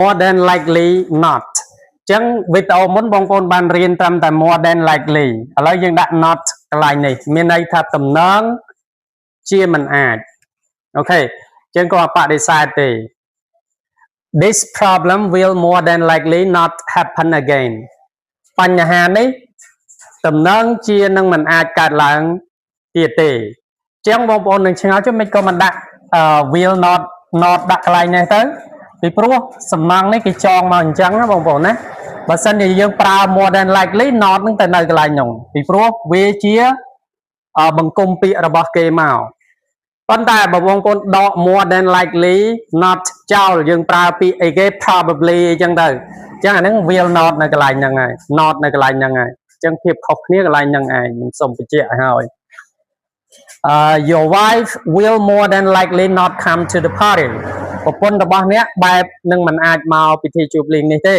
more than likely not ចឹងវីដេអូមុនបងប្អូនបានរៀនត្រឹមតែ more than likely ឥឡូវយើងដាក់ not កន្លែងនេះមានន័យថាតំណងជាមិនអាចអូខេចឹងក៏បដិសេធទេ this problem will more than likely not happen again បញ្ហានេះតំណងជានឹងមិនអាចកើតឡើងទៀតទេចឹងបងប្អូននឹងឆ្ងល់chứមិនក៏មិនដាក់ will not ដាក់កន្លែងនេះទៅពីព្រោះសំណង់នេះគេចងមកអញ្ចឹងណាបងប្អូនណាបើសិនជាយើងប្រើ more than likely not នឹងទៅនៅកន្លែងនោះពីព្រោះវាជាបង្គំពាក្យរបស់គេមកប៉ុន្តែបើបងប្អូនដក more than likely not ចោលយើងប្រើពាក្យអីគេ probably អញ្ចឹងទៅអញ្ចឹងអាហ្នឹង will not នៅកន្លែងហ្នឹងហើយ not នៅកន្លែងហ្នឹងហើយអញ្ចឹងភាពខុសគ្នាកន្លែងហ្នឹងឯងខ្ញុំសូមបញ្ជាក់ឲ្យហើយyour wife will more than likely not come to the party ប្រពន្ធរបស់អ្នកបែបនឹងមិនអាចមកពិធីជួបលៀងនេះទេ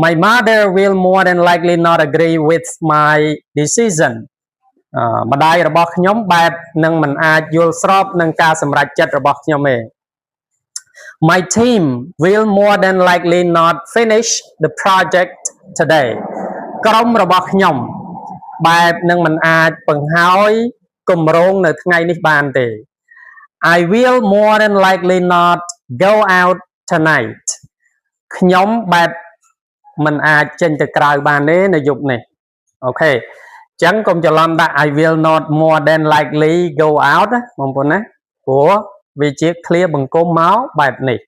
My mother will more than likely not agree with my decision ម្ដាយរបស់ខ្ញុំបែបនឹងមិនអាចយល់ស្របនឹងការសម្រេចចិត្តរបស់ខ្ញុំទេ My team will more than likely not finish the project today ក្រុមរបស់ខ្ញុំបែបនឹងមិនអាចបង្ហើយគម្រោងនៅថ្ងៃនេះបានទេ I will more than likely not go out tonight ខ្ញុំបែបមិនអាចចេញទៅក្រៅបានទេនៅយប់នេះអូខេអញ្ចឹងកុំច្រឡំដាក់ I will not more than likely go out បងប្អូនណាព្រោះវាជា clear បង្គំមកបែបនេះ